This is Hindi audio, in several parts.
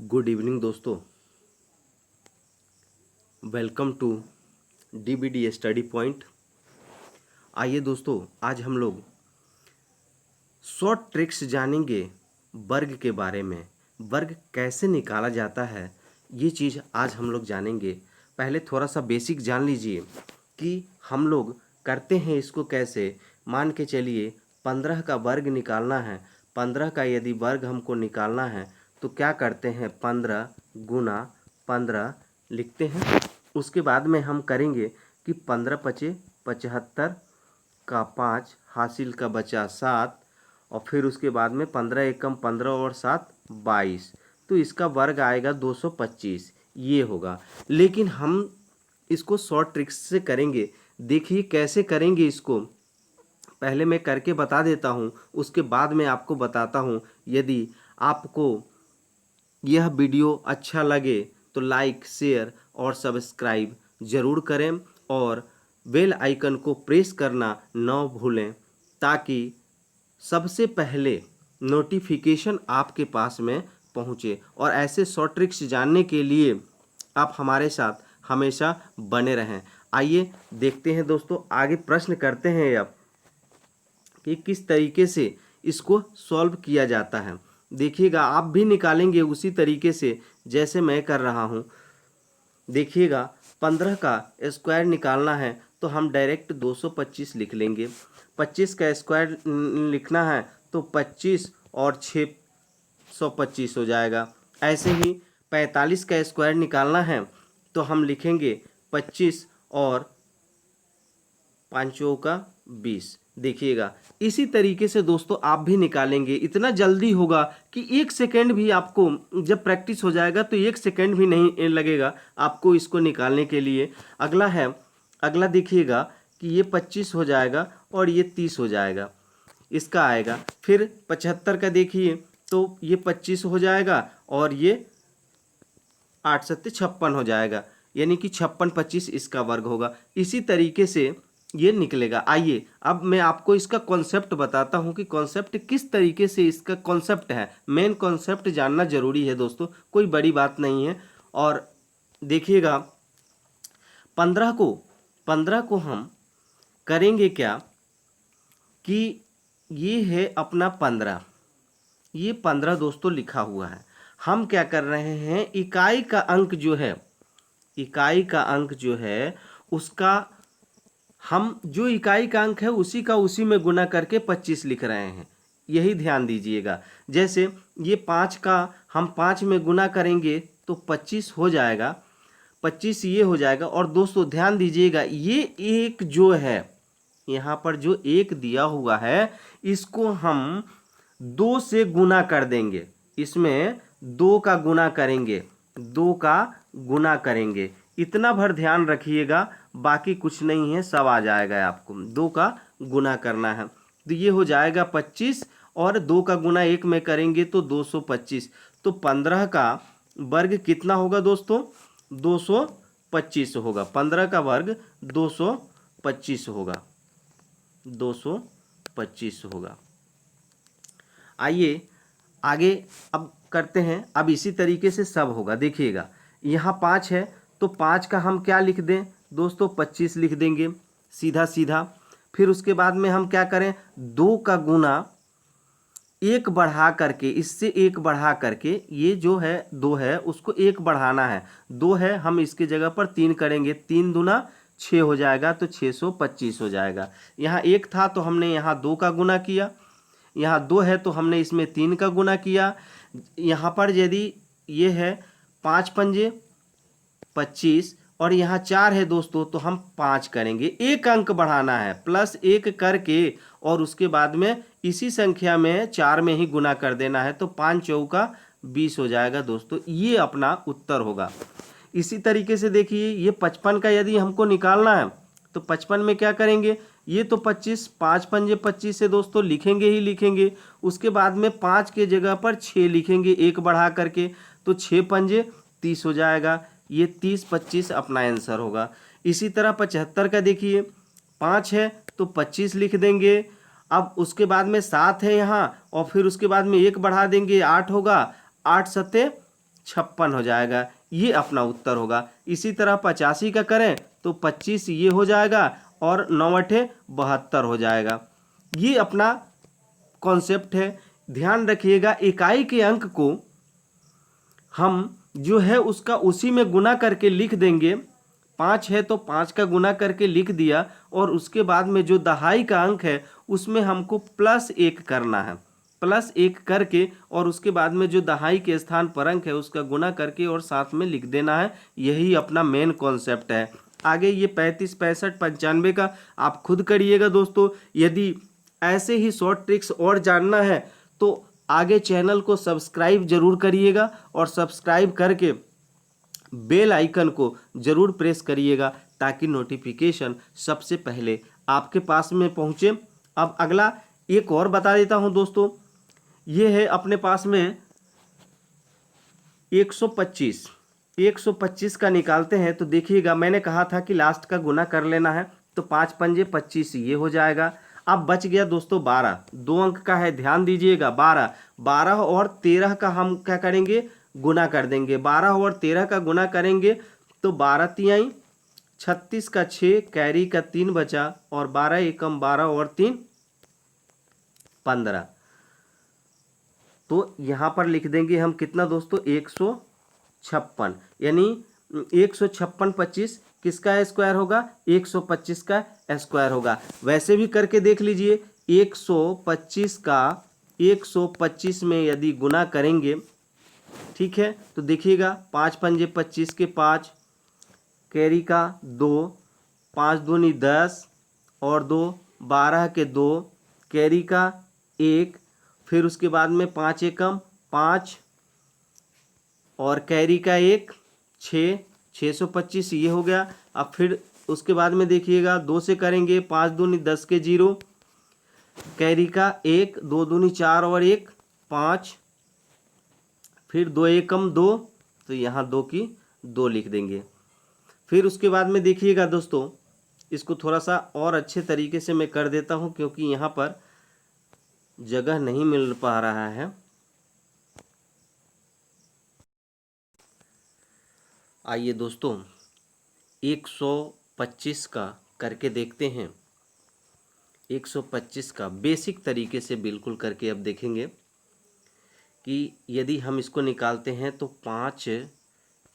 गुड इवनिंग दोस्तों, welcome to DBD study point. आइए दोस्तों, आज हम लोग शॉर्ट ट्रिक्स जानेंगे वर्ग के बारे में। वर्ग कैसे निकाला जाता है ये चीज़ आज हम लोग जानेंगे। पहले थोड़ा सा बेसिक जान लीजिए कि हम लोग करते हैं इसको कैसे। मान के चलिए 15 का वर्ग निकालना है। 15 का यदि वर्ग हमको निकालना है तो क्या करते हैं, 15 गुना 15 लिखते हैं। उसके बाद में हम करेंगे कि 15 पचे 75 का 5 हासिल का बचा 7, और फिर उसके बाद में 15 एकम 15 और 7 22, तो इसका वर्ग आएगा 225, ये होगा। लेकिन हम इसको शॉर्ट ट्रिक्स से करेंगे। देखिए कैसे करेंगे इसको, पहले मैं करके बता देता हूँ, उसके बाद मैं आपको बताता हूँ। यदि आपको यह वीडियो अच्छा लगे तो लाइक, शेयर और सब्सक्राइब ज़रूर करें और बेल आइकन को प्रेस करना न भूलें, ताकि सबसे पहले नोटिफिकेशन आपके पास में पहुँचे। और ऐसे शॉर्ट ट्रिक्स जानने के लिए आप हमारे साथ हमेशा बने रहें। आइए देखते हैं दोस्तों, आगे प्रश्न करते हैं अब कि किस तरीके से इसको सॉल्व किया जाता है। देखिएगा, आप भी निकालेंगे उसी तरीके से जैसे मैं कर रहा हूँ। देखिएगा, 15 का स्क्वायर निकालना है तो हम डायरेक्ट 225 लिख लेंगे। 25 का स्क्वायर लिखना है तो 25 और 625 हो जाएगा। ऐसे ही 45 का स्क्वायर निकालना है तो हम लिखेंगे 25 और 5 का 20। देखिएगा, इसी तरीके से दोस्तों आप भी निकालेंगे। इतना जल्दी होगा कि 1 सेकेंड भी आपको, जब प्रैक्टिस हो जाएगा तो 1 सेकेंड भी नहीं लगेगा आपको इसको निकालने के लिए। अगला देखिएगा कि ये 25 हो जाएगा और ये 30 हो जाएगा, इसका आएगा। फिर 75 का देखिए तो ये 25 हो जाएगा और ये 8 सत्ते 56 हो जाएगा, यानी कि 56 25 इसका वर्ग होगा। इसी तरीके से ये निकलेगा। आइए अब मैं आपको इसका कॉन्सेप्ट बताता हूँ कि कॉन्सेप्ट किस तरीके से इसका कॉन्सेप्ट है। मेन कॉन्सेप्ट जानना जरूरी है दोस्तों, कोई बड़ी बात नहीं है। और देखिएगा, 15 को हम करेंगे क्या कि ये है अपना 15, ये 15 दोस्तों लिखा हुआ है। हम क्या कर रहे हैं, इकाई का अंक जो है उसका, हम जो इकाई का अंक है उसी का उसी में गुना करके 25 लिख रहे हैं। यही ध्यान दीजिएगा। जैसे ये 5 का हम 5 में गुना करेंगे तो 25 हो जाएगा, 25 ये हो जाएगा। और दोस्तों ध्यान दीजिएगा, ये एक जो है यहाँ पर जो एक दिया हुआ है इसको हम 2 से गुना कर देंगे। इसमें 2 का गुना करेंगे, 2 का गुना करेंगे। इतना भर ध्यान रखिएगा, बाकी कुछ नहीं है, सब आ जाएगा। आपको 2 का गुना करना है तो ये हो जाएगा 25, और 2 का गुना 1 में करेंगे तो 225। तो 15 का वर्ग कितना होगा दोस्तों, 225 होगा। 15 का वर्ग 225 होगा, 225 होगा। आइए आगे अब करते हैं। अब इसी तरीके से सब होगा। देखिएगा, यहाँ 5 है तो 5 का हम क्या लिख दें दोस्तों, 25 लिख देंगे सीधा सीधा। फिर उसके बाद में हम क्या करें, 2 का गुना 1 बढ़ा करके, इससे 1 बढ़ा करके, ये जो है 2 है उसको 1 बढ़ाना है। 2 है, हम इसके जगह पर 3 करेंगे, 3 दूना 6 हो जाएगा तो 625 हो जाएगा। यहाँ 1 था तो हमने यहाँ 2 का गुना किया, यहाँ 2 है तो हमने इसमें 3 का गुना किया। यहाँ पर यदि ये है 5 पंजे 25 और यहाँ 4 है दोस्तों तो हम 5 करेंगे। 1 अंक बढ़ाना है, +1 करके, और उसके बाद में इसी संख्या में 4 में ही गुना कर देना है तो 5 चौका 20 हो जाएगा दोस्तों। ये अपना उत्तर होगा। इसी तरीके से देखिए, ये 55 का यदि हमको निकालना है तो 55 में क्या करेंगे, ये तो 25, 5 पंजे 25 से दोस्तों लिखेंगे ही लिखेंगे। उसके बाद में 5 के जगह पर 6 लिखेंगे 1 बढ़ा करके, तो 6 पंजे 30 हो जाएगा। ये 30 25 अपना आंसर होगा। इसी तरह 75 का देखिए, 5 है तो 25 लिख देंगे। अब उसके बाद में 7 है यहाँ, और फिर उसके बाद में 1 बढ़ा देंगे, 8 होगा, 8 सत्ते 56 हो जाएगा, ये अपना उत्तर होगा। इसी तरह 85 का करें तो 25 ये हो जाएगा और 9 72 हो जाएगा। ये अपना कॉन्सेप्ट है। ध्यान रखिएगा, इकाई के अंक को हम जो है उसका उसी में गुना करके लिख देंगे। 5 है तो 5 का गुना करके लिख दिया, और उसके बाद में जो दहाई का अंक है उसमें हमको +1 करना है। +1 करके और उसके बाद में जो दहाई के स्थान पर अंक है उसका गुना करके और साथ में लिख देना है। यही अपना मेन कॉन्सेप्ट है। आगे ये 35, 65, 95 का आप खुद करिएगा दोस्तों। यदि ऐसे ही शॉर्ट ट्रिक्स और जानना है तो आगे चैनल को सब्सक्राइब जरूर करिएगा, और सब्सक्राइब करके बेल आइकन को जरूर प्रेस करिएगा ताकि नोटिफिकेशन सबसे पहले आपके पास में पहुंचे। अब अगला एक और बता देता हूं दोस्तों, ये है अपने पास में 125 का निकालते हैं तो देखिएगा, मैंने कहा था कि लास्ट का गुना कर लेना है, तो 5 पंजे 25 ये हो जाएगा। अब बच गया दोस्तों 12, 2 अंक का है, ध्यान दीजिएगा। 12 और 13 का हम क्या करेंगे, गुना कर देंगे। 12 और 13 का गुना करेंगे तो 12 तिहाई 36 का 6, कैरी का 3 बचा, और 12 एकम 12 और 3 15। तो यहाँ पर लिख देंगे हम कितना दोस्तों, 156। यानी 156 25 किसका स्क्वायर होगा, 125 का स्क्वायर होगा। वैसे भी करके देख लीजिए, 125 का 125 में यदि गुना करेंगे, ठीक है, तो देखिएगा 5 पंजे 25 के 5, कैरी का 2, 5 दूनी 10 और 2 12 के 2, कैरी का 1, फिर उसके बाद में 5 एकम 5 और कैरी का 1, 6, 625 ये हो गया। अब फिर उसके बाद में देखिएगा 2 से करेंगे, 5 दूनी 10 के 0, कैरी का 1, 2 दूनी 4 और 1 5, फिर 2 एकम 2, तो यहाँ 2 की 2 लिख देंगे। फिर उसके बाद में देखिएगा दोस्तों, इसको थोड़ा सा और अच्छे तरीके से मैं कर देता हूँ क्योंकि यहाँ पर जगह नहीं मिल पा रहा है। आइए दोस्तों, 125 का करके देखते हैं। 125 का बेसिक तरीके से बिल्कुल करके अब देखेंगे कि यदि हम इसको निकालते हैं तो 5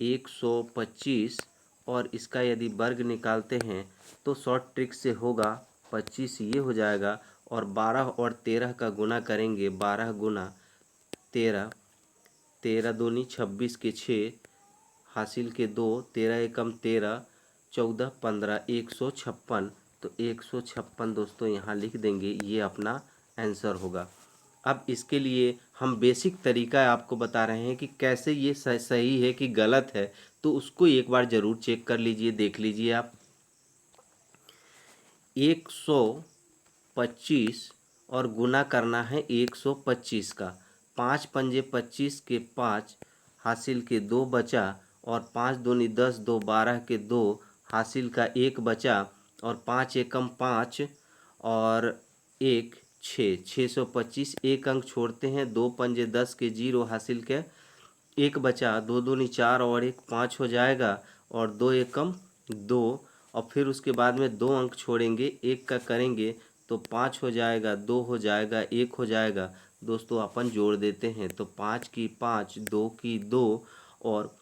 125 और इसका यदि वर्ग निकालते हैं तो शॉर्ट ट्रिक से होगा 25 ये हो जाएगा, और 12 और 13 का गुना करेंगे, 12 गुना 13, 13 दूनी 26 के 6, हासिल के 2, 13 एकम 13, 14 15, 156। तो 156 दोस्तों यहाँ लिख देंगे, ये अपना आंसर होगा। अब इसके लिए हम बेसिक तरीका आपको बता रहे हैं कि कैसे ये सही है कि गलत है, तो उसको एक बार ज़रूर चेक कर लीजिए, देख लीजिए आप। 125 और गुना करना है 125 का, 5 पंजे 25 के 5, हासिल के 2 बचा, और 5 दूनी 10, 2 12 के 2, हासिल का 1 बचा, और 5 एकम 5 और 1 6, 625। एक अंक छोड़ते हैं, 2 पंजे 10 के 0, हासिल के 1 बचा, 2 दूनी 4 और 1 5 हो जाएगा, और 2 एकम 2, और फिर उसके बाद में 2 अंक छोड़ेंगे, 1 का करेंगे तो 5 हो जाएगा, 2 हो जाएगा, 1 हो जाएगा। दोस्तों अपन जोड़ देते हैं तो 5 की 5, 2 की 2, और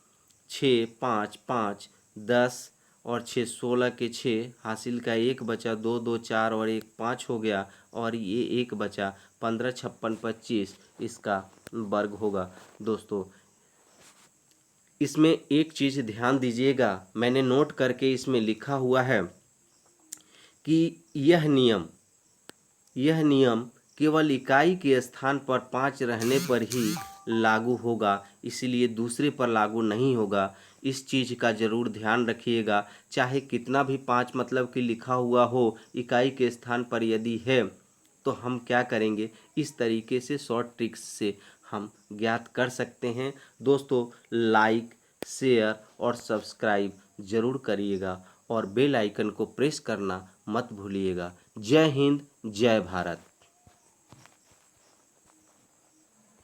6 5 5 10 और 6 16 के 6, हासिल का 1 बचा, 2 2 4 और 1 5 हो गया, और ये 1 बचा, 15 56 25 इसका वर्ग होगा। दोस्तों इसमें एक चीज़ ध्यान दीजिएगा, मैंने नोट करके इसमें लिखा हुआ है कि यह नियम केवल इकाई के स्थान पर 5 रहने पर ही लागू होगा, इसलिए दूसरे पर लागू नहीं होगा। इस चीज़ का ज़रूर ध्यान रखिएगा, चाहे कितना भी 5 मतलब कि लिखा हुआ हो, इकाई के स्थान पर यदि है तो हम क्या करेंगे, इस तरीके से शॉर्ट ट्रिक्स से हम ज्ञात कर सकते हैं। दोस्तों लाइक, शेयर और सब्सक्राइब ज़रूर करिएगा, और बेल आइकन को प्रेस करना मत भूलिएगा। जय हिंद, जय भारत।